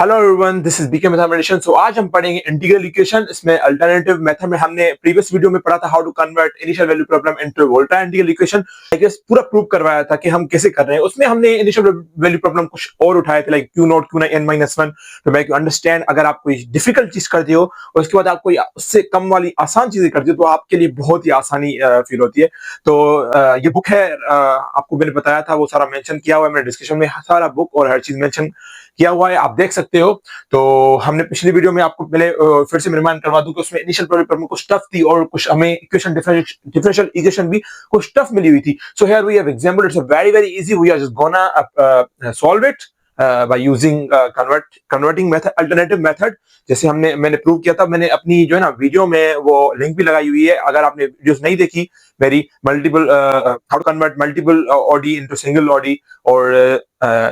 Hello everyone, this is BK mathematician. So आज हम पढ़ेंगे इंटीग्रल इक्वेशन। इसमें अल्टरनेटिव मेथड में हमने प्रीवियस वीडियो में पढ़ा था how to convert initial value problem into Volterra integral equation. पूरा प्रूव करवाया था कि हम कैसे कर रहे हैं। उसमें हमने इनिशियल वैल्यू प्रॉब्लम कुछ और उठाए थे, लाइक क्यू नॉट क्यू ना n minus one to make you understand. अगर आप कोई डिफिकल्ट चीज करते हो और उसके बाद आप कोई उससे कम वाली आसान चीजें करते हो तो आपके लिए बहुत ही आसानी फील होती है। तो ये बुक है, आपको मैंने बताया था, वो सारा मेंशन किया हुआ है मैंने डिस्क्रिप्शन में, सारा बुक और हर चीज मेंशन किया हुआ है, आप देख सकते हो। तो हमने पिछली वीडियो में आपको पहले फिर से रिमाइंड करवा दूं कि उसमें इनिशियल प्रॉब्लम कुछ टफ थी और कुछ हमें इक्वेशन डिफरेंशियल इक्वेशन भी कुछ टफ मिली हुई थी। So here we have example, it's very very easy, we are just gonna solve it by using converting method, alternative method। जैसे मैंने प्रूव किया था, मैंने अपनी जो है ना वीडियो में वो लिंक भी लगाई हुई है। अगर आपने वीडियोस नहीं देखी, मेरी multiple how to convert multiple ODE into single ODE और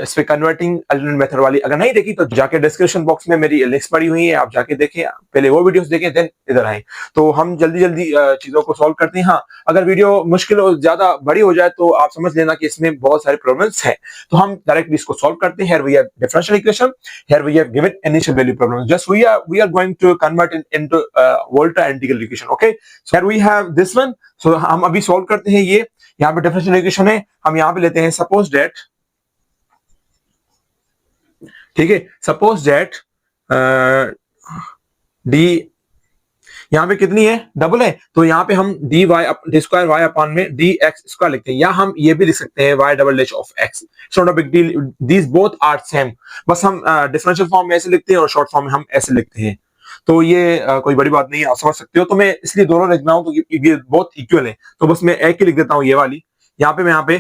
इस पे कन्वर्टिंग अल्टरनेट मेथड वाली अगर नहीं देखी तो जाके डिस्क्रिप्शन बॉक्स में मेरी लिंक्स पड़ी हुई है, आप जाके देखें, पहले वो वीडियोस देखें देन इधर आए। तो हम जल्दी जल्दी चीजों को सॉल्व करते हैं। हाँ, अगर वीडियो मुश्किल और ज्यादा बड़ी हो जाए तो आप समझ लेना कि इसमें बहुत सारे प्रॉब्लम्स हैं। तो हम डायरेक्टली इसको सॉल्व करते हैं। Here we have differential equation, here we have given initial value problem, just we are going to convert it into volta integral equation। okay, so here we have this one। so हम अभी solve करते हैं। ये यहाँ पे differential equation है, हम यहाँ पे लेते हैं सपोज डेट, ठीक है, सपोज डेट डी यहाँ पे कितनी है, डबल है, तो यहाँ पे हम d y d square y upon में डी एक्स स्क्वायर लिखते हैं, या हम ये भी लिख सकते हैं y double dash of x. It's not a big deal, these both are same, बस हम डिफरेंशियल फॉर्म में ऐसे लिखते हैं और शॉर्ट फॉर्म में हम ऐसे लिखते हैं। तो ये कोई बड़ी बात नहीं है, आप समझ सकते हो। तो मैं इसलिए दोनों लिख रहा हूँ तो ये बहुत इक्वल है, तो बस मैं एक ही लिख देता हूँ, ये वाली। यहाँ पे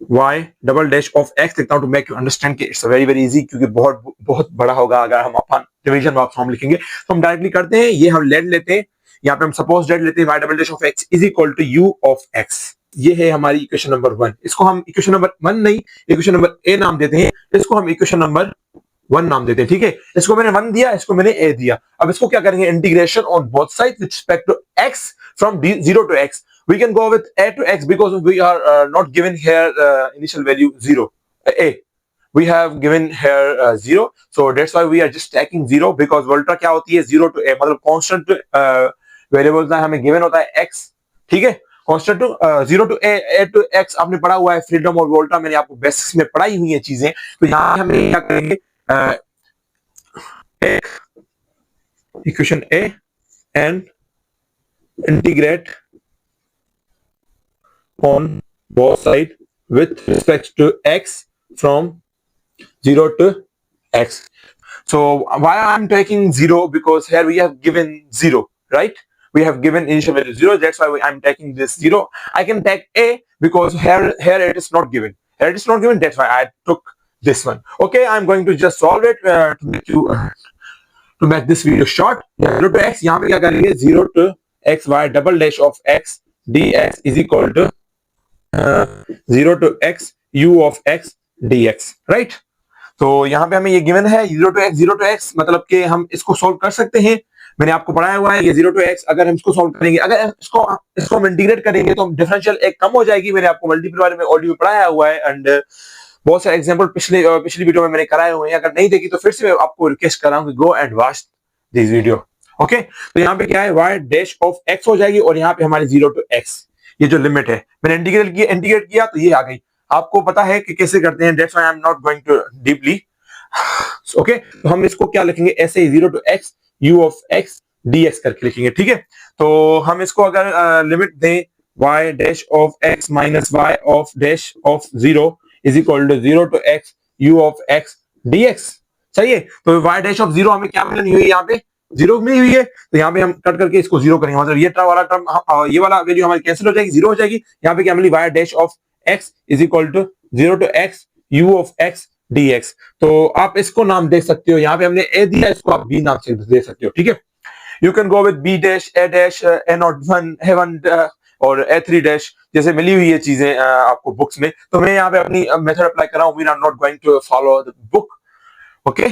y double dash of x लिखता हूं टू मेक यू अंडरस्टैंड कि इट्स वेरी वेरी इजी, क्योंकि बहुत बहुत बड़ा होगा अगर हम अपन डिवीजन बॉक्स फॉर्म लिखेंगे। तो हम डायरेक्टली करते हैं, ये हम लेट लेते हैं, यहाँ पे हम सपोज डेट लेते हैं y double dash of x is equal to u of x। ये है हमारी इक्वेशन नंबर 1। इसको हम इक्वेशन नंबर 1 नहीं, इक्वेशन नंबर a नाम देते हैं, इसको हम इक्वेशन नंबर 1 नाम देते हैं, ठीक है। इसको मैंने 1 दिया, इसको मैंने a दिया। अब इसको क्या करेंगे, integration on both sides with respect to x from 0 to x। We can go with a to x because we are not given here initial value 0 a, we have given here 0, so that's why we are just taking 0 because volta क्या होती है 0 to a, मतलब constant variable का हमें given होता है x, ठीक है। constant to 0 to a to x आपने पढ़ा हुआ है, फ्रीडम और वोल्टा मैंने आपको बेसिक्स में पढ़ाई हुई है चीजें। तो यहाँ हमें क्या करेंगे, equation a and integrate on both sides with respect to x from 0 to x। So why I'm taking 0, because here we have given 0, right? We have given initial value 0, that's why I'm taking this 0. I can take a because here it is not given. Here it is not given, that's why I took this one. Okay, I'm going to just solve it to make this video short। 0 to x, यहाँ पे क्या करेंगे, 0 to x y double dash of x dx is equal to 0 to x u of x dx, right. तो यहाँ पे हमें ये given है 0 to x, मतलब कि हम इसको सोल्व कर सकते हैं। मैंने आपको पढ़ाया हुआ है ये 0 to x, अगर हम इसको सोल्व करेंगे, अगर इसको हम इंटीग्रेट करेंगे तो हम डिफरेंशियल एक कम हो जाएगी। मैंने आपको मल्टीपल वाले में ऑलरेडी पढ़ाया हुआ है एंड बहुत सारे एग्जांपल पिछली वीडियो में मैंने कराए हुए हैं। अगर नहीं देखी तो फिर से मैं आपको रिक्वेस्ट कर रहा हूँ कि go and watch this video. Okay, तो यहाँ पे क्या है, y डैश ऑफ x हो जाएगी और यहाँ पे हमारी 0 to x ये जो लिमिट है मैंने इंटीग्रेट किया तो ये आ गई। आपको पता है कि कैसे करते हैं, that's why I am not going to deeply. Okay, तो हम इसको क्या लिखेंगे, ऐसे ही 0 to x u of x dx करके लिखेंगे, ठीक है। तो हम इसको अगर लिमिट दें y dash of x minus y of dash of 0 is equal to 0 to x u of x dx, सही है। तो y डैश ऑफ 0 हमें क्या मिलनी हुई, यहाँ पे 0 मिली हुई है, तो यहाँ पे हम कट करके इसको 0 करेंगे, मतलब ये वाला टर्म, ये वाला वैल्यू हमारी कैंसिल हो जाएगी, 0 हो जाएगी। यहाँ पे क्या मिली, y dash of x is equal to 0 to x u of x dx। तो आप इसको नाम दे सकते हो, यहाँ पे हमने a दिया, इसको आप b नाम से दे सकते हो, ठीक है। You can go with b dash a dash a not 1 और a3 डैश, जैसे मिली हुई है चीजें आपको बुक्स में। तो मैं यहाँ पे अपनी मेथड अप्लाई कर रहा हूँ, we are not going to follow the book, okay,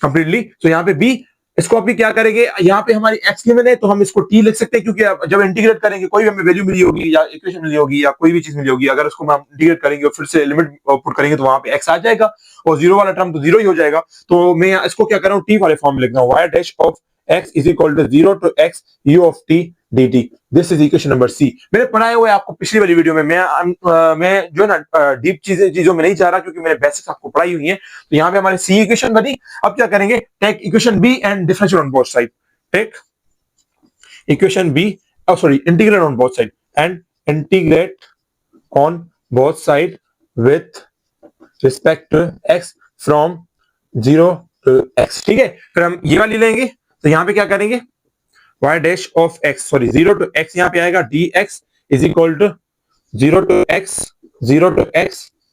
completely. तो यहाँ पे b इसको अभी क्या करेंगे, यहाँ पे हमारी x गिवन है तो हम इसको t लिख सकते हैं, क्योंकि अब जब इंटीग्रेट करेंगे कोई भी हमें वैल्यू मिली होगी या इक्वेशन मिली होगी या कोई भी चीज मिली होगी, अगर उसको हम इंटीग्रेट करेंगे और फिर से लिमिट पुट करेंगे तो वहां पे x आ जाएगा और जीरो वाला टर्म तो जीरो ही हो जाएगा। तो मैं इसको क्या कर रहा हूँ, t वाले फॉर्म में लिख रहा हूँ, y dash of x is equal to 0 to x u of t dt। This is equation number C. मैंने पढ़ाया हुआ है आपको पिछली वाली वीडियो में। मैं जो है ना डीप चीजों में नहीं जा रहा, क्योंकि मैंने बेसिक्स आपको पढ़ाई हुई है। तो यहाँ पे हमारे सी इक्वेशन बनी। अब क्या करेंगे, take equation B and differentiate on both side. Take equation B, sorry, integrate on both side and integrate on both side with respect to x from 0 to x। ठीक है, फिर हम ये वाली लेंगे तो यहाँ पे क्या करेंगे, y dash of x, sorry 0 to x यहाँ पे आएगा dx is equal to 0 to x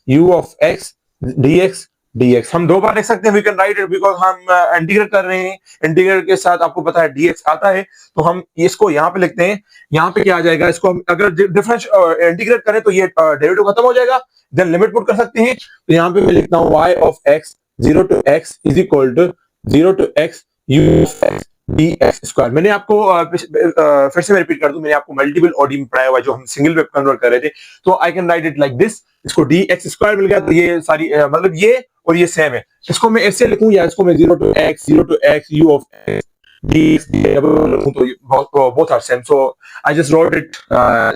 u of x dx। हम दो बार लिख सकते हैं, we can write it because हम इंटीग्रेट कर रहे हैं। इंटीग्रेट के साथ आपको पता है dx आता है, तो हम इसको यहाँ पे लिखते हैं। यहाँ पे क्या आ जाएगा, इसको हम अगर डिफरेंस इंटीग्रेट करें तो ये डेरिवेटिव खत्म हो जाएगा, देन लिमिट पुट कर सकते हैं। तो यहाँ पे मैं लिखता हूँ y of x 0 to x is equal to 0 to x u of x dx square. मैंने आपको फिर से मैं रिपीट कर दूं, मैंने आपको मल्टीपल ओडी में पढ़ाया हुआ जो हम सिंगल में कन्वर्ट कर रहे थे। तो आई can write it like this, इसको dx स्क्वायर मिल गया। तो ये सारी मतलब ये और ये सेम है। इसको मैं ऐसे लिखूं या इसको मैं 0 to x u of x dx लिखूं, तो both are same, so I just wrote it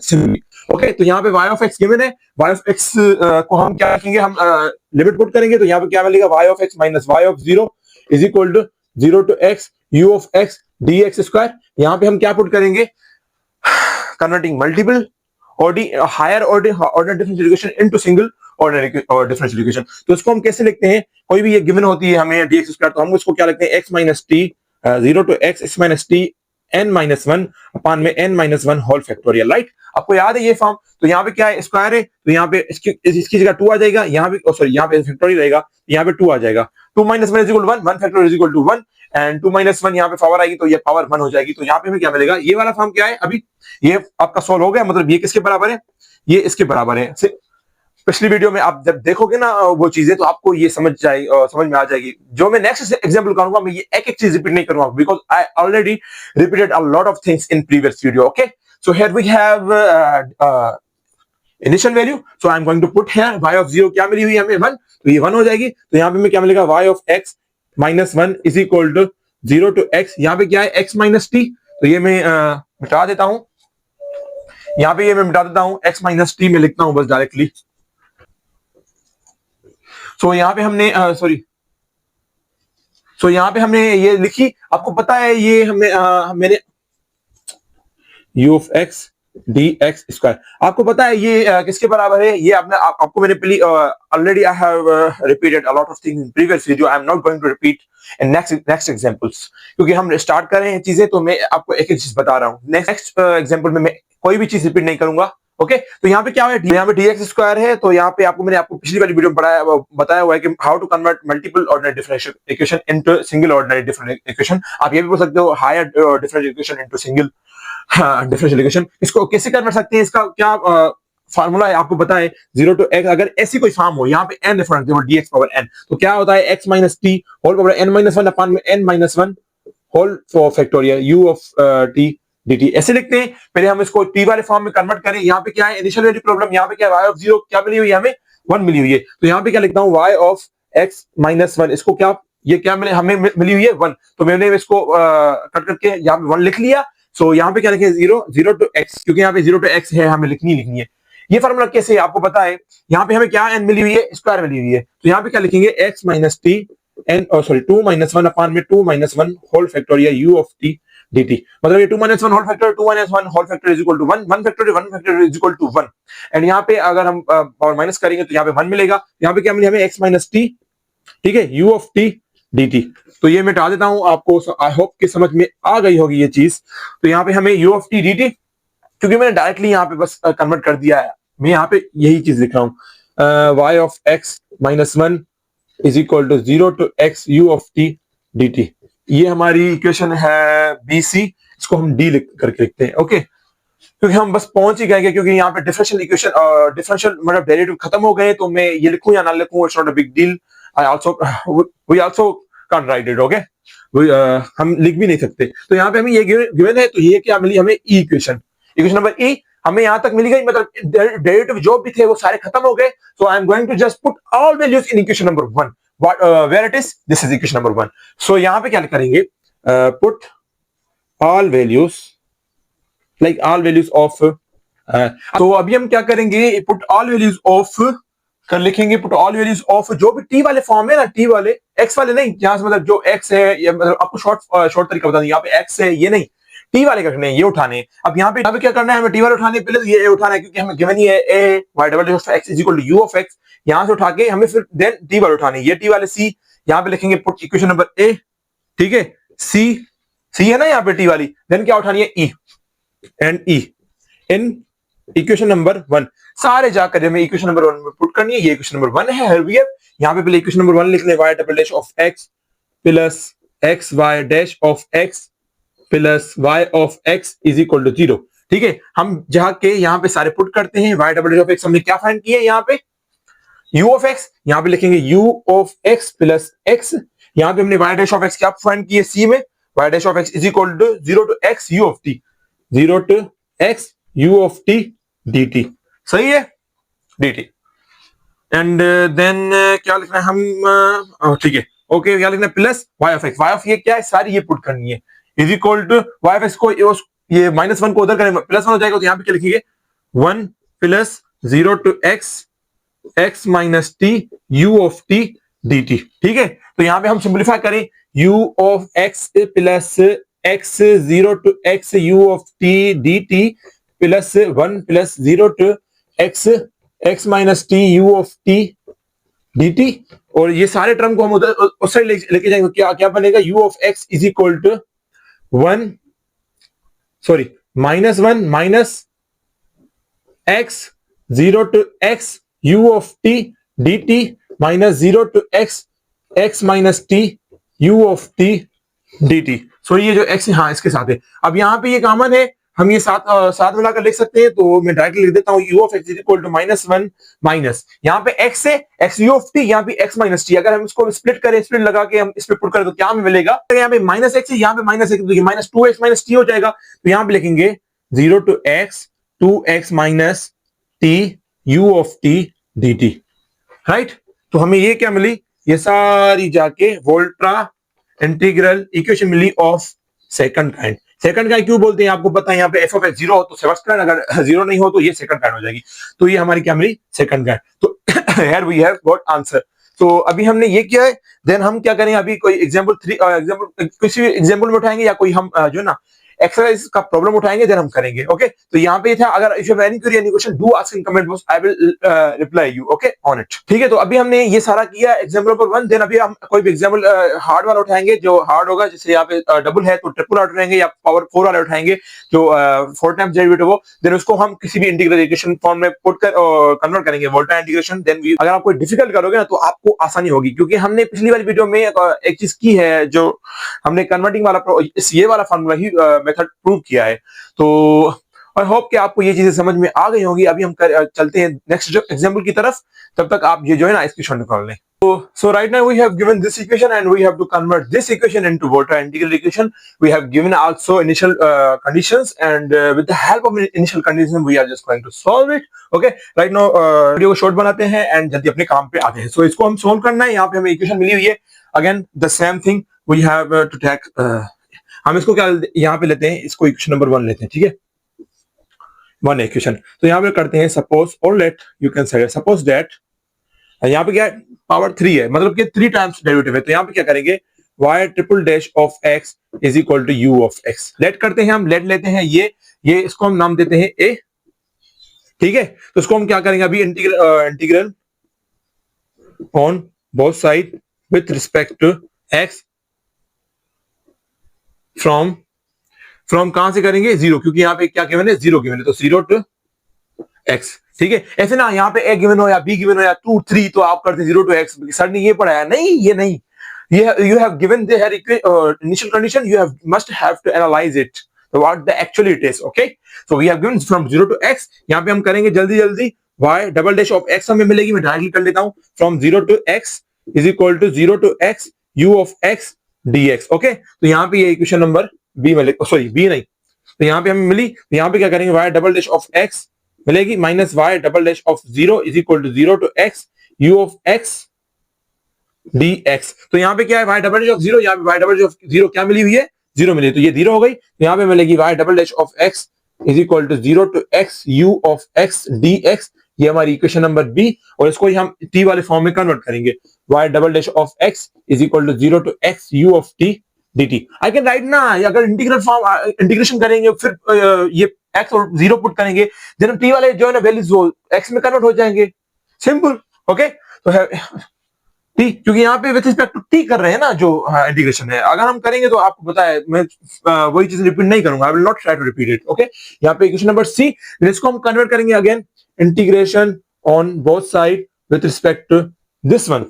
simply. Okay, तो यहाँ पे y ऑफ x गिवन है। y ऑफ x को हम क्या रखेंगे, हम लिमिट पुट करेंगे तो यहाँ पे क्या मिलेगा, y of x minus y of 0 is equal to 0 to x u of x dx square. यहाँ पे हम क्या पुट करेंगे, converting multiple higher order differential equation into single order differential equation. तो इसको हम कैसे लिखते हैं, कोई भी ये गिवन होती है हमें dx स्क्वायर, तो हम इसको क्या लिखते हैं, x minus t 0 to x minus t n minus 1 upon में n minus 1 whole factorial. Right, आपको याद है ये फॉर्म। तो यहाँ पे क्या है, स्क्वायर है, तो यहाँ पे इसकी जगह 2 आ जाएगा। यहाँ पे सॉरी, यहाँ पे फैक्टोरियल रहेगा, यहाँ पे 2 आ जाएगा। 2 minus 1 is equal to 1, 1 factorial is equal to 1 and 2 minus 1 यहाँ पे पावर आएगी तो ये पावर 1 हो जाएगी। तो यहाँ पे हमें क्या मिलेगा, ये वाला फॉर्म क्या है, अभी ये आपका सॉल्व हो गया। मतलब ये किसके बराबर है, ये इसके बराबर है। पिछली वीडियो में आप जब देखोगे ना वो चीजें, तो आपको ये समझ में आ जाएगी। जो मैं नेक्स्ट एग्जांपल करूंगा, मैं ये एक एक चीज रिपीट नहीं करूंगा, because I already repeated a lot of things in previous video. Okay, so here we have initial value, so I am going to put here y of 0 क्या मिली हुई है हमें 1, तो ये 1 हो जाएगी। तो यहाँ पे मैं क्या मिलेगा, y of x minus 1 is equal to 0 to x, यहाँ पे क्या है x माइनस टी, तो ये मैं मिटा देता हूं। यहाँ पे ये मैं मिटा देता हूं, x माइनस टी में लिखता हूं बस डायरेक्टली। सो यहाँ पे हमने यहाँ पे हमने ये लिखी, आपको पता है ये मैंने u of x dx square, आपको पता है ये किसके बराबर है, ये आपको मैंने already I have repeated a lot of things in previous video. I am not going to repeat in next examples, क्योंकि हम स्टार्ट कर रहे हैं चीजें, तो मैं आपको एक एक चीज बता रहा हूँ। नेक्स्ट एग्जांपल में मैं कोई भी चीज रिपीट नहीं करूंगा। ओके, तो यहाँ पे क्या है, यहाँ पे dx स्क्वायर है। तो यहाँ पे मैंने आपको पिछली वाली वीडियो में बताया हुआ है कि how to convert multiple ordinary differential equation into single ordinary differential equation. आप ये भी बोल सकते हो higher differential equation into single differential equation. इसको कैसे कन्वर्ट सकते हैं, इसका क्या फार्मूला है आपको पता है, 0 to x, अगर ऐसी कोई फॉर्म हो, यहाँ पे n different dx power n, तो क्या होता है x minus t whole power n minus 1 upon में n minus 1 whole factorial u of t dt। ऐसे लिखते हैं। पहले हम इसको t वाले फॉर्म में कन्वर्ट करें। यहाँ पे क्या है, इनिशियल वैल्यू प्रॉब्लम, यहाँ पे क्या y ऑफ 0 क्या मिली हुई है हमें, 1 मिली हुई है। तो यहाँ पे क्या लिखता हूँ, y ऑफ x माइनस 1, इसको क्या, ये क्या हमें मिली हुई है 1, तो मैंने इसको कट करके यहाँ पे 1 लिख लिया। सो यहाँ पे क्या लिखे, 0 to x, क्योंकि यहाँ पे 0 to x है, हमें लिखनी है। ये फॉर्मूला कैसे है आपको पता है, यहाँ पे हमें क्या n मिली हुई है, स्क्वायर मिली हुई है। तो यहाँ पे क्या लिखेंगे, x minus t n 2 minus 1 upon में 2 minus 1 whole factorial u of t dt। मतलब ये 2 minus 1 whole factor 2 minus 1 whole factor is equal to 1, 1 factor is equal to 1। And यहाँ पे अगर हम पावर माइनस करेंगे तो यहाँ पे 1 मिलेगा। यहाँ पे क्या मिले हमें, x माइनस टी, ठीक है, u ऑफ t dt। तो ये मिटा देता हूं आपको, आई होप कि समझ में आ गई होगी ये चीज। तो यहाँ पे हमें u ऑफ t dt, क्योंकि मैंने डायरेक्टली यहाँ पे बस कन्वर्ट कर दिया है, मैं यहाँ पे यही चीज लिख रहा हूँ, y of x minus 1 is equal to 0 to x u of t dt। ये हमारी इक्वेशन है BC, इसको हम D करके लिखते हैं। ओके, क्योंकि हम बस पहुंच ही गए, क्योंकि यहाँ पे डिफरेंशियल इक्वेशन मतलब डेरिवेटिव खत्म हो गए, तो मैं ये लिखूं या ना लिखूं, it's not a big deal. We also write okay, हम लिख भी नहीं सकते। तो यहाँ पे हमें ये गिवन है, तो ये क्या मिली हमें इक्वेशन, इक्वेशन नंबर ई हमें यहाँ तक मिल गई, मतलब डेरिवेटिव जो भी थे वो सारे खत्म हो गए। So I am going to just put all values in equation number 1, where it is, this is equation number 1। So यहाँ पे क्या करेंगे, put all values, like all values of, तो अभी हम क्या करेंगे, पुट ऑल वैल्यूज ऑफ कर लिखेंगे, पुट ऑल वैल्यूज ऑफ जो भी टी वाले फॉर्म है ना, टी वाले, एक्स वाले नहीं, जहां से मतलब जो एक्स है, या मतलब आपको शॉर्ट तरीका बता दूं, यहाँ पे एक्स है ये नहीं, टी वाले करने हैं, ये उठाने। अब यहाँ पे क्या करना है हमें, टी वाले उठाने, पहले तो ये उठाना है क्योंकि हमें गिवन ही है a y double of x is equal to u of x, यहाँ से उठा के हमें फिर देन टी वाले उठाने, ये टी वाले सी, यहाँ पे लिखेंगे पुट इक्वेशन नंबर ए, ठीक है, सी है ना यहाँ पे टी वाली, देन क्या उठानी है E and E in equation number 1, सारे जाकर हमें इक्वेशन नंबर 1 में पुट करनी है। ये इक्वेशन नंबर 1 है, यहाँ पे पहले इक्वेशन नंबर 1 लिख ले, y double dash of x plus x y dash of x plus y of x is equal to 0, ठीक है। हम जाके यहाँ पे सारे पुट करते हैं, y double dash of x हमने क्या फाइंड किया है, यहाँ पे u ऑफ x, यहाँ पे लिखेंगे u of x plus x, यहाँ पे हमने y डैश ऑफ x क्या फाइंड किया सी में, y dash of x is equal to 0 to x u of t, 0 to x u of t dt, सही है, dt। एंड देन क्या लिखना है हम, ठीक है ओके, क्या लिखना है, plus y of x, y of ये क्या है, सारी ये पुट करनी है, is equal to y of x को ये -1 को उधर करेंगे, +1 हो जाएगा, तो यहाँ पे क्या लिखेंगे 1 plus 0 to x minus t u of t dt, ठीक है। तो यहाँ पे हम सिंप्लीफाई करें, u of x plus x 0 to x u of t dt plus 1 plus 0 to x minus t u of t dt, और ये सारे टर्म को हम उधर उस साइड लेके जाएंगे, क्या बनेगा, u of x is equal to -1 minus x 0 to x u of t dt minus 0 to x minus t u of t dt। So ये जो x, हाँ इसके साथ है, अब यहाँ पे ये कॉमन है, हम ये साथ मिलाकर लिख सकते हैं, तो मैं डायरेक्टली लिख देता हूँ u of x is equal to -1 minus, यहाँ पे x है x u ऑफ t, यहाँ पे x माइनस t, अगर हम इसको स्प्लिट करें, स्प्लिट लगा के हम इस पे पुट करें तो क्या हमें मिलेगा, यहाँ पे -x है, यहाँ पे -x, तो ये -2x माइनस t हो जाएगा, तो यहाँ पे लिखेंगे 0 to x 2x minus t u of t dt, right. तो हमें ये क्या मिली, ये सारी जाके वोल्ट्रा इंटीग्रल इक्वेशन मिली of second kind. Second kind क्यों बोलते हैं आपको पता है, यहाँ पे एफ ऑफ एक्स 0 हो तो फर्स्ट काइंड, अगर 0 नहीं हो तो ये सेकंड काइंड हो जाएगी, तो ये हमारी क्या मिली, सेकंड काइंड। तो here we have got answer. तो अभी हमने ये किया है, देन हम क्या करेंगे, अभी कोई एग्जांपल किसी एग्जांपल में उठाएंगे, या कोई हम जो ना एक्सरसाइज का प्रॉब्लम उठाएंगे, देन हम करेंगे, ओके। तो यहाँ पे था, अगर if you have any query any question do ask in comment box, I will reply you okay on it, ठीक है। तो अभी हमने ये सारा किया एग्जांपल नंबर 1, देन अभी हम कोई भी एग्जांपल हार्ड वाला उठाएंगे, जो हार्ड होगा, जैसे यहाँ पे डबल है तो ट्रिपल वाला उठाएंगे, या पावर 4 वाला उठाएंगे, जो 4 टाइम्स डेरिवेटिव हो, देन उसको हम किसी भी इंटीग्रल इक्वेशन फॉर्म में पुट कर कन्वर्ट करेंगे, वोल्टा इंटीग्रेशन। देन अगर आप कोई डिफिकल्ट करोगे ना तो आपको आसानी होगी, क्योंकि हमने पिछली वाली वीडियो में एक चीज की है, जो हमने कन्वर्टिंग वाला ये वाला फॉर्मूला ही मेथड प्रूव किया है। तो आई होप कि आपको ये चीजें समझ में आ गई होंगी। अभी हम चलते हैं नेक्स्ट एग्जांपल की तरफ, तब तक आप ये जो है ना इसकी शॉर्ट निकाल लें। So right now we have given this equation and we have to convert this equation into Volta integral equation. We have given also initial conditions, and with the help of initial conditions we are just going to solve it. Okay, right now video को short बनाते हैं and जल्दी अपने काम पे आते हैं। So इसको हम सोल्व करना है, यहाँ पे हमें इक्वेशन मिली हुई है, again the same thing we have to take हम इसको क्या यहाँ पे लेते हैं, इसको इक्वेशन नंबर 1 लेते हैं, ठीक है, 1 इक्वेशन। तो यहाँ पे करते हैं सपोज, और let you can say suppose that, यहाँ पे क्या है, पावर 3 है, मतलब कि 3 टाइम्स डेरिवेटिव है, तो यहाँ पे क्या करेंगे, y triple dash of x is equal to u of x। Let करते हैं, हम लेट लेते हैं, ये इसको हम नाम देते हैं a, ठीक है। तो इसको हम क्या करेंगे, अभी integral on both side with respect to x from कहां से करेंगे, 0, क्योंकि यहाँ पे क्या गिवन है, 0 गिवन है, तो 0 टू x, ठीक है। ऐसे ना यहाँ पे a गिवन हो या b गिवन हो या 2 3, तो आप करते 0 टू x, सर ने ये पढ़ाया नहीं, ये नहीं, you have given the initial condition, you must have to analyze it, so what the actually it is, okay। so we have given from 0 to x, यहाँ पे हम करेंगे जल्दी y double dash of x हमें मिलेगी, मैं directly कर लेता हूँ, from 0 to x is equal to 0 to x u of x dx। Okay, तो यहाँ पे ये इक्वेशन नंबर बी मिले, सॉरी बी नहीं, तो यहाँ पे हमें मिली। तो यहाँ पे क्या करेंगे, y double dash of x मिलेगी minus y double dash of 0 is equal to 0 to x u of x dx। तो यहाँ पे क्या है, y डबल डैश ऑफ 0, यहाँ पे y डबल डैश ऑफ 0 क्या मिली हुई है, 0 मिली, तो ये 0 हो गई। तो यहाँ पे मिलेगी y double dash of x is equal to 0 to x u of x dx। ये हमारी इक्वेशन नंबर बी, और इसको ही हम t वाले फॉर्म में कन्वर्ट करेंगे। y double dash of x is equal to 0 to x u of t dt। I can write ना, अगर इंटीग्रल फॉर्म इंटीग्रेशन करेंगे फिर ये x और 0 पुट करेंगे, जब t वाले जो है ना वैल्यूज वो x में कन्वर्ट हो जाएंगे, सिंपल। ओके, तो है टी, क्योंकि यहाँ पे विथ रिस्पेक्ट टू टी कर रहे हैं ना जो इंटीग्रेशन है। अगर हम करेंगे तो आपको पता है मैं वही चीज रिपीट नहीं करूंगा, I will not try to repeat it. Okay, यहाँ पे इक्वेशन नंबर सी, इसको हम कन्वर्ट करेंगे again integration on both side with respect to this one.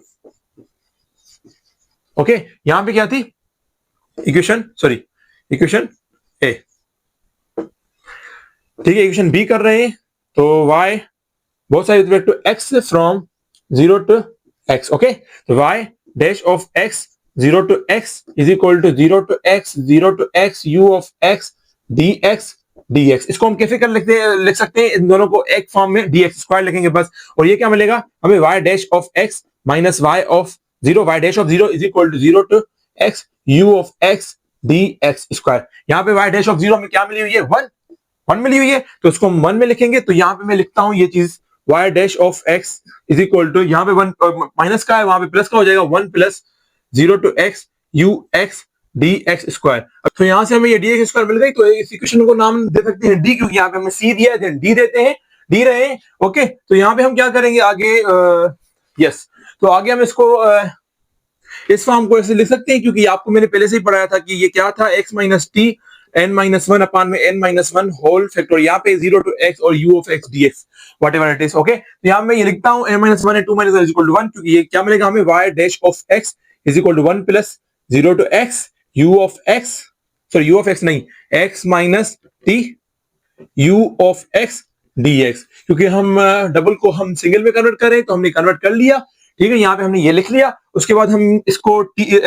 Okay, यहाँ पे क्या थी इक्वेशन, सॉरी इक्वेशन ए, ठीक है। इक्वेशन बी कर रहे हैं, तो y both side with respect to x from 0 to x। Okay, तो y dash of x 0 to x is equal to 0 to x u of x dx। इसको हम कैसे कर लिख सकते हैं, इन दोनों को एक फॉर्म में dx स्क्वायर लिखेंगे बस, और ये क्या मिलेगा हमें, y dash of x minus y of 0, y dash of 0 is equal to 0 to x u of x dx square. यहाँ पे y डैश ऑफ 0 में क्या मिली हुई है, 1 मिली हुई है, तो इसको हम 1 में लिखेंगे। तो यहाँ पे मैं लिखता हूं ये चीज, y dash of x is equal to, यहाँ पे 1 माइनस का है, वहां पे प्लस का हो जाएगा, 1 plus 0 to x u x dx square. तो यहाँ से हमें ये dx स्क्वायर मिल गई, तो इस इक्वेशन को नाम दे सकते हैं d, क्योंकि यहाँ पे हमें c दिया है, d देते हैं, d रहे हैं। ओके, तो यहाँ पे हम क्या करेंगे आगे, यस, तो आगे हम इसको इस फॉर्म को ऐसे लिख सकते हैं, क्योंकि आपको मैंने पहले से ही पढ़ाया था कि ये क्या था, x minus t n minus 1 upon में n माइनस 1 होल फैक्टर, यहाँ पे 0 टू x और u of x dx what ever it is. Okay, तो यहाँ मैं ये लिखता हूँ n माइनस 1 है 2 माइनस इज इक्वल टू 1, क्योंकि ये क्या मिलेगा हमें, y dash of x is equal to 1 plus 0 to x u of x, sorry u of x नहीं, x minus t u of x dx। क्योंकि हम डबल को हम सिंगल में कन्वर्ट करें, तो हमने कन्वर्ट कर लिया, ठीक है। यहाँ पे हमने ये लिख लिया, उसके बाद हम इसको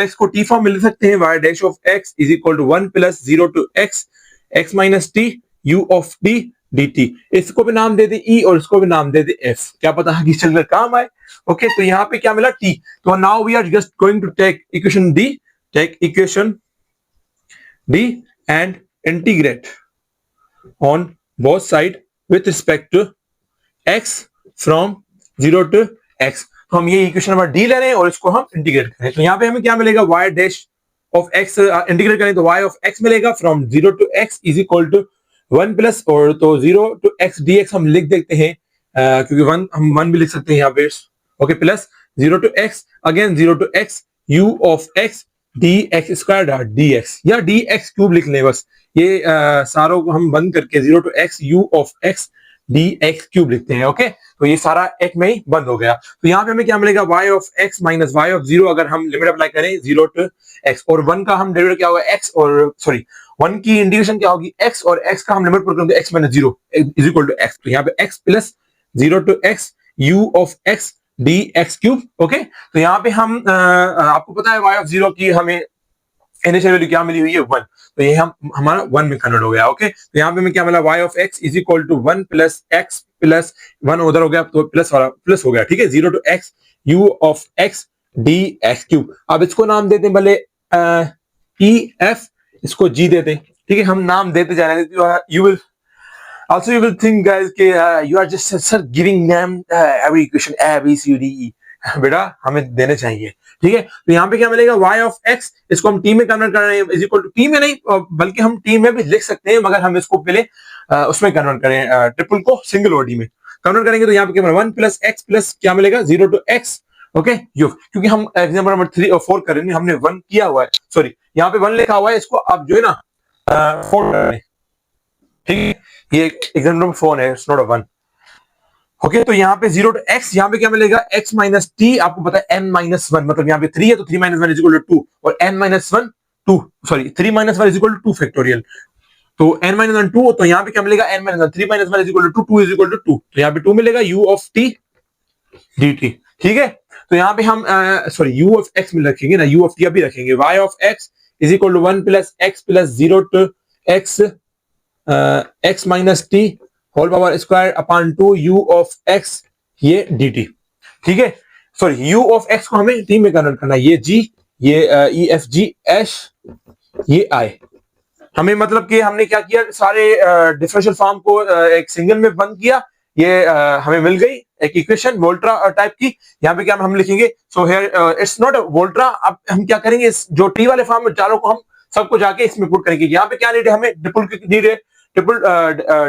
x को t फॉर्म में लिख सकते हैं, y dash of x is equal to 1 plus 0 to x minus t u of t dt। इसको भी नाम दे दे e और इसको भी नाम दे दे f, क्या पता है कि चलकर काम आए। ओके, तो यहाँ पे क्या मिला t, तो now we are just going to take equation d, take equation d and integrate on both side with respect to x from 0 to x। तो हम ये इक्वेशन नंबर डी ले रहे हैं और इसको हम इंटीग्रेट करें, तो यहाँ पे हमें क्या मिलेगा, y dash of x integrate करें तो y ऑफ x मिलेगा from 0 to x is equal to 1 plus, और तो 0 टू x dx हम लिख देते हैं, क्योंकि 1 हम 1 भी लिख सकते हैं यहाँ पे। Okay, plus 0 to x again 0 to x u of x dx square dx, या dx क्यूब लिख लें बस, ये सारों को हम बंद करके 0 to x u of x dx cube लिखते हैं। ओके, तो ये सारा एक में ही बंद हो गया। तो यहाँ पे हमें क्या मिलेगा, y of x minus y of 0, अगर हम लिमिट अप्लाई करें 0 टू x, और 1 का हम डेरिवेटिव क्या होगा x, और सॉरी 1 की इंटीग्रेशन क्या होगी x, और x का हम लिमिट पुट करेंगे x minus 0 is equal to x, तो यहाँ पे x plus 0 to x u of x dx cube. Okay, तो यहाँ पे हम आपको पता है y ऑफ 0 की हमें इनिशियल वैल्यू क्या मिली हुई है 1, तो ये हम हमारा 1 में कन्वर्ट हो गया। ओके, तो यहाँ पे हमें क्या मिला, y of x is equal to 1 plus x plus 1 उधर हो गया तो प्लस वाला प्लस हो गया, ठीक है, 0 to x u of x dx cube. अब इसको नाम देते हैं भले e f, इसको g देते हैं, ठीक है, हम नाम देते जा रहे हैं। You will also you will think guys कि you are just sir giving them every equation a b c d e, बेटा हमें देने चाहिए, ठीक है। तो यहाँ पे क्या मिलेगा, y ऑफ x, इसको हम t में कन्वर्ट कर रहे हैं, इज इक्वल टू t में नहीं बल्कि हम t में भी लिख सकते हैं, मगर हम इसको पहले उसमें कन्वर्ट करें, ट्रिपल को सिंगल और d में कन्वर्ट करेंगे, तो यहाँ पे क्या मिलेगा 1 प्लस x प्लस क्या मिलेगा 0 टू x। ओके, यू, क्योंकि हम एग्जाम्पल नंबर 3 और 4 कर रहे हैं, हमने 1 किया हुआ है, सॉरी यहाँ पे 1 लिखा हुआ है, इसको आप जो है ना 4 कर लें, ठीक है, ये एग्जाम्पल नंबर 4 है, इट्स नॉट अ 1। ओके, तो यहाँ पे 0 टू x, यहाँ पे क्या मिलेगा x माइनस टी, आपको पता है n माइनस 1, मतलब यहाँ पे 3 है तो 3 माइनस 1 इज इक्वल टू 2, और n minus 1 2, sorry 3 minus 1 is equal to 2 factorial, तो n माइनस 1 2, तो यहाँ पे क्या मिलेगा n minus 1, 3 minus 1 is equal to 2 is equal to 2, तो यहाँ पे 2 मिलेगा u ऑफ t dt, ठीक है। तो यहाँ पे हम सॉरी यू ऑफ एक्स में रखेंगे ना, यू ऑफ टी अभी रखेंगे, y of x is equal to 1 plus x plus 0 to x x minus t whole power square upon 2 u of x ये डी टी। ठीक है, सॉरी यू ऑफ एक्स को हमें टी में convert करना है, ये जी, ये ई एफ जी एच, ये आई। हमें मतलब कि हमने क्या किया, सारे डिफरेंशियल फॉर्म को एक सिंगल में बंद किया, ये हमें मिल गई एक इक्वेशन वोल्ट्रा टाइप की। यहाँ पे क्या हम लिखेंगे, so here it's not Volterra. अब हम क्या करेंगे, इस जो टी वाले फॉर्म में चारों को हम सबको जाके इसमें पुट करेंगे। यहाँ पे क्या नीड है, हमें ट्रिपल नीड है, ट्रिपल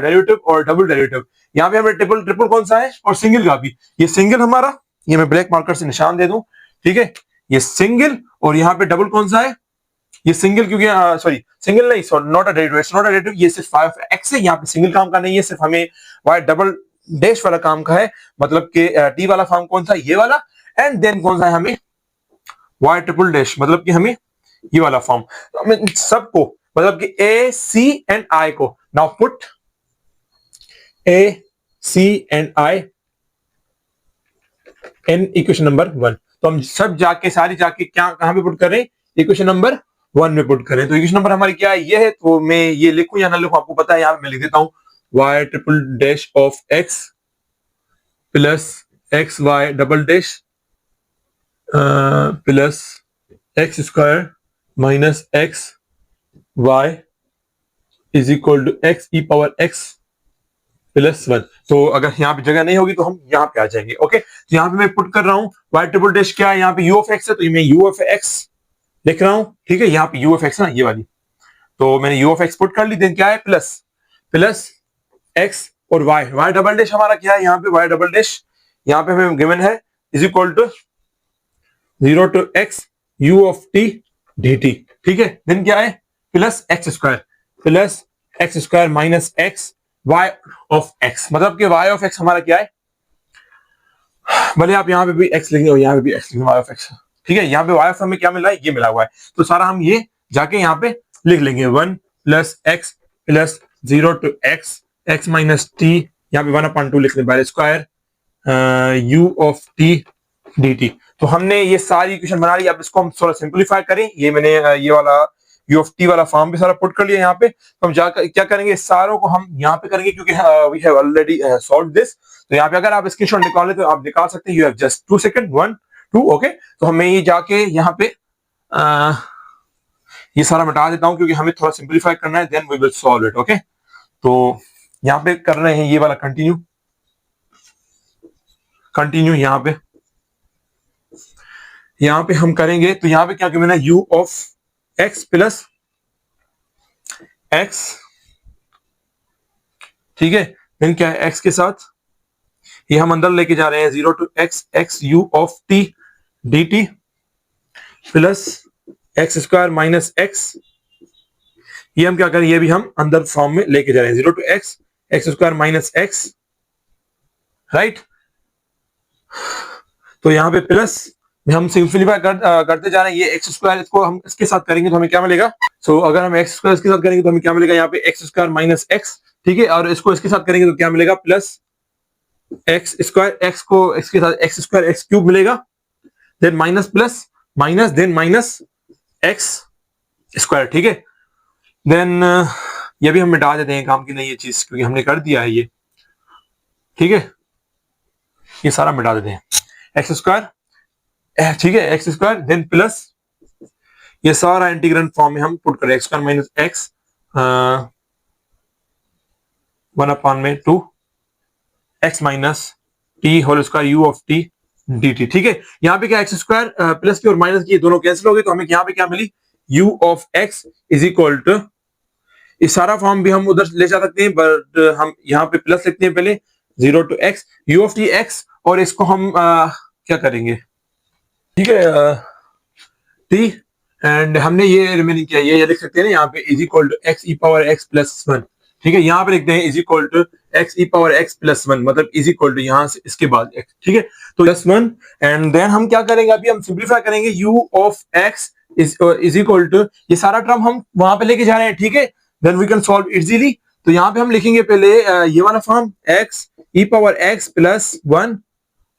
डेरिवेटिव और डबल डेरिवेटिव। यहाँ पे हमें ट्रिपल ट्रिपल कौन सा है, और सिंगल का भी। ये सिंगल हमारा, ये मैं ब्लैक मार्कर से निशान दे दूं, ठीक है, ये सिंगल, और यहाँ पे डबल कौन सा है, ये सिंगल, क्योंकि सॉरी सिंगल नहीं, not a derivative, it's not a derivative, ये सिर्फ फाइव एक्स है। यहाँ पे सिंगल काम का नहीं है, सिर्फ हमें वाई डबल डैश वाला काम का है, मतलब कि टी वाला फॉर्म कौन सा, ये वाला, एंड देन कौन सा है हमें वाई ट्रिपल डैश, मतलब कि हमें ये वाला फॉर्म। तो हमें सबको मतलब कि ए सी एंड आई को now put a c and i in equation number 1। तो हम सब जाके सारी जाके क्या कहां पे पुट कर रहे हैं, इक्वेशन नंबर 1 में पुट करें। तो इक्वेशन नंबर हमारी क्या है, ये है। तो मैं ये लिखूं या ना लिखूं आपको पता है, यहां मैं लिख देता हूं y triple dash of x plus x y double dash plus x square minus x y is equal to x e power x plus 1। तो अगर यहाँ पे जगह नहीं होगी तो हम यहाँ पे आ जाएंगे। ओके, तो यहाँ पे मैं पुट कर रहा हूँ y ट्रिपल डैश क्या है, यहाँ पे u ऑफ x है, तो मैं u ऑफ x लिख रहा हूँ। ठीक है, यहाँ पे u ऑफ x है ना, ये वाली, तो मैंने u ऑफ x पुट कर ली। देन क्या है, प्लस प्लस x और y डबल डैश हमारा क्या है, यहाँ पे y डबल डैश यहाँ पे हमें गिवन है is equal to 0 to x u of t dt। ठीक है, देन क्या है, plus x square minus x y of x, मतलब कि y ऑफ x हमारा क्या है, भले आप यहाँ पे भी x लिखेंगे और यहाँ पे भी x लिखेंगे, y ऑफ x। ठीक है, यहाँ पे y ऑफ हमें क्या मिला है, ये मिला हुआ है, तो सारा हम ये जाके यहाँ पे लिख लेंगे 1 plus x plus 0 to x minus t, यहाँ पे 1/2 लिख लें by square u of t dt। तो हमने ये सारी इक्वेशन बना ली। अब इसको हम थोड़ा सिंपलीफाई करें, ये मैंने ये वाला u ऑफ t वाला फॉर्म भी सारा पुट कर लिया यहाँ पे। तो हम जाकर क्या करेंगे, सारों को हम यहाँ पे करेंगे, क्योंकि we have already solve this. तो यहाँ पे अगर आप स्क्रीनशॉट निकालें तो आप निकाल सकते हैं, you have just 2 second 1 2। Okay, तो हमें ये जाके यहाँ पे ये सारा मिटा देता हूँ, क्योंकि हमें थोड़ा सिंपलीफाई करना है, then we will solve it. Okay, तो यहाँ पे कर रहे हैं ये वाला कंटिन्यू यहाँ पे हम करेंगे। तो यहाँ पे क्या मैंने u of x plus x, ठीक है, देन क्या है x के साथ ये हम अंदर लेके जा रहे हैं 0 to x u of t dt plus x square minus x, ये हम क्या करें, ये भी हम अंदर फॉर्म में लेके जा रहे हैं 0 to x square minus x, right. तो यहाँ पे प्लस में हम सिंपलीफाई करते जा रहे हैं, ये एक्स स्क्वायर इसको हम इसके साथ करेंगे तो हमें क्या मिलेगा, सो अगर हम एक्स स्क्वायर इसके साथ करेंगे तो हमें क्या मिलेगा, यहाँ पे एक्स स्क्वायर माइनस एक्स। ठीक है, और इसको इसके साथ करेंगे तो क्या मिलेगा, प्लस एक्स स्क्वायर, एक्स को इसके साथ एक्स स्क्वायर एक्स क्यूब मिलेगा, then minus plus minus then minus x square. ठीक है, देन ये भी हम मिटा देते हैं काम की नहीं ये चीज, क्योंकि हमने कर दिया है ये। ठीक है, ये सारा मिटा देते हैं, एक्स स्क्वायर, ठीक है, एक्स स्क्वायर देन प्लस ये सारा इंटीग्रल फॉर्म में हम पुट करें, x square minus x 1/2 x minus t whole square u of t dt। ठीक है, यहाँ पे क्या एक्स स्क्वायर प्लस की और माइनस की दोनों कैंसिल हो गए, तो हमें यहाँ पे क्या मिली, u of x is equal to, इस सारा फॉर्म भी हम उधर ले जा सकते हैं, बट हम यहाँ पे प्लस लिखते हैं पहले 0 to x u of t x, और इसको हम क्या करेंगे, ठीक है, t, एंड हमने ये रिमेनिंग किया, ये लिख सकते हैं ना यहाँ पे is equal to x e power x plus 1। ठीक है, यहाँ पे लिखते हैं is equal to x e power x plus 1, मतलब इज इक्वल टू यहाँ से इसके बाद x। ठीक है, तो प्लस 1, एंड देन हम क्या करेंगे, अभी हम सिंपलीफाई करेंगे, u of x is equal to, ये सारा टर्म हम वहां पे लेके जा रहे हैं। ठीक है, then we can solve easily. तो यहाँ पे हम लिखेंगे पहले ये वाला form x e power x plus 1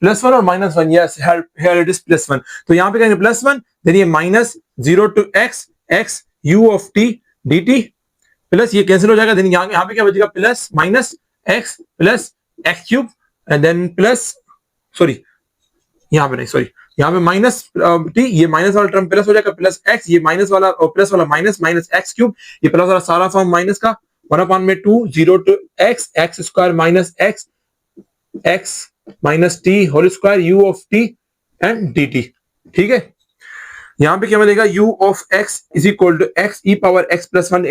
plus one और minus one, yes here it is plus one. तो यहाँ पे कहेंगे प्लस वन, देन ये minus 0 to x x u of t dt plus ये कैंसिल हो जाएगा, देन यहाँ पे क्या बचेगा, plus minus x plus x cube and then plus sorry यहाँ पे नहीं सॉरी यहाँ पे माइनस टी, ये माइनस वाला टर्म प्लस हो जाएगा, प्लस एक्स, ये माइनस वाला और प्लस वाला माइनस, माइनस एक्स क्यूब, ये प्लस वाला सारा फॉर्म माइनस का 1/2 0 to x x square minus x x minus t whole square u of t and dt। ठीक है, यहाँ पे क्या मिलेगा, u of x is equal to x e power x plus one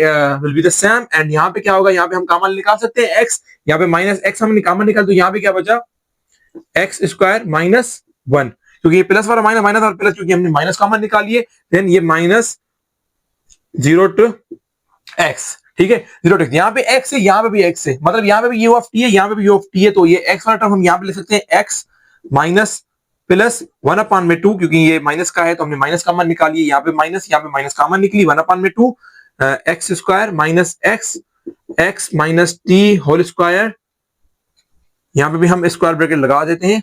will be the same, and यहाँ पे क्या होगा, यहाँ पे हम कॉमन निकाल सकते हैं x, यहाँ पे माइनस x हम कॉमन निकाल, तो यहाँ पे क्या बचा, x स्क्वायर माइनस वन, क्योंकि ये प्लस वाला माइनस, माइनस और प्लस, क्योंकि हमने माइनस कॉमन निकाली है, देन ये माइनस 0 to x। ठीक है, 0 to x, यहाँ पे x है, यहाँ पे भी x है, मतलब यहाँ पे भी u ऑफ t है, यहाँ पे भी u ऑफ t है, तो ये x वाला टर्म हम यहाँ पे लिख सकते हैं x माइनस प्लस 1/2, क्योंकि ये माइनस का है तो हमने माइनस कॉमन निकाली है, यहाँ पे माइनस कॉमन निकली, 1/2 x square minus x minus t whole square, यहाँ पे भी हम स्क्वायर ब्रैकेट लगा देते हैं,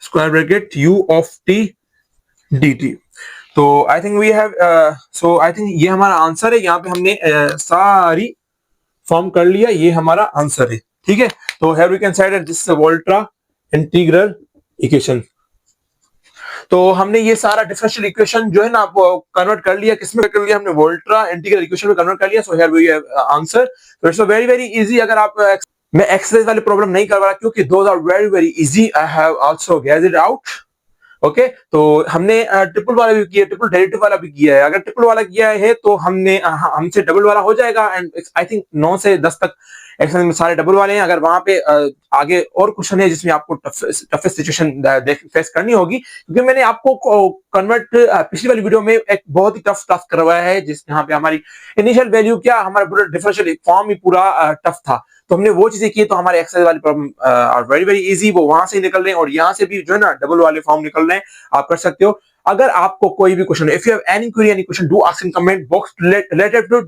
square bracket u of t dt। तो I think we have I think ये हमारा आंसर है, यहाँ पे हमने सारी फॉर्म कर लिया, ये हमारा आंसर है। ठीक है, तो here we can say that this is a Volterra integral equation. तो हमने ये सारा डिफरेंशियल इक्वेशन जो है ना वो कन्वर्ट कर लिया, किसमें कर लिया हमने, वोल्ट्रा इंटीग्रल इक्वेशन में कन्वर्ट कर लिया। So here we have answer. तो इट्स वेरी वेरी इजी। अगर आप मैं एक्सरसाइज वाले प्रॉब्लम नहीं कर रहा क्योंकि those are very very easy, I have also gauged out. Okay, तो हमने ट्रिपल वाला भी किया, ट्रिपल डेरिवेटिव वाला भी किया है। अगर ट्रिपल वाला किया है तो हमसे डबल वाला हो जाएगा, एंड आई थिंक 9 से 10 तक एक्सरसाइज में सारे डबल वाले हैं। अगर वहां पे आगे और क्वेश्चन है जिसमें आपको टफेस्ट सिचुएशन फेस करनी होगी, क्योंकि मैंने आपको कन्वर्ट पिछली वाली वीडियो में एक बहुत ही टफ टास्क करवाया है, जिस यहाँ पे हमारी इनिशियल वैल्यू क्या, हमारा पूरा डिफरेंशियल फॉर्म ही पूरा टफ था, तो हमने वो चीजें की। तो हमारे एक्सरसाइज वाली problem are very very easy, वो वहां से निकल रहे हैं और यहाँ से भी जो है ना डबल वाले फॉर्म निकल रहे हैं, आप कर सकते हो। अगर आपको कोई भी question, if you have any query any question, do ask in comment box related to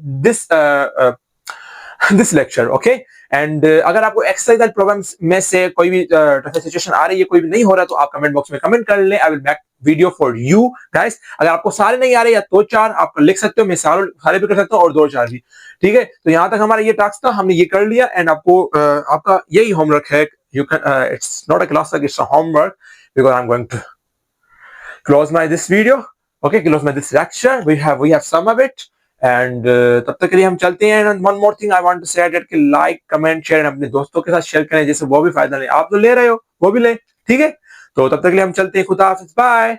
this lecture. Okay, and अगर आपको एक्सरसाइज वाली प्रॉब्लम्स में से कोई भी टफ सिचुएशन आ रही है, कोई भी नहीं हो रहा, तो आप कमेंट बॉक्स में कमेंट कर लें। I will make video for you guys. अगर आपको सारे नहीं आ रहे या 2-4 आप लिख सकते हो, मैं सारे भी कर सकता हूँ और 2-4 भी। ठीक है, तो यहाँ तक हमारा ये टास्क था, हमने ये कर लिया, एंड आपको आपका यही होमवर्क है। You can it's not a class, it's a homework, because I am going to close my this video, okay, close my this lecture. We have some of it, and तब तक के लिए हम चलते हैं। And one more thing I want to say that कि like, comment, share अपने दोस्तों के साथ शेयर करें, जिससे वो भी फायदा ले। आप तो ले रहे हो, वो भी ले। ठीक है, तो तब तक के लिए हम चलते हैं। खुदा हाफिज़, बाय।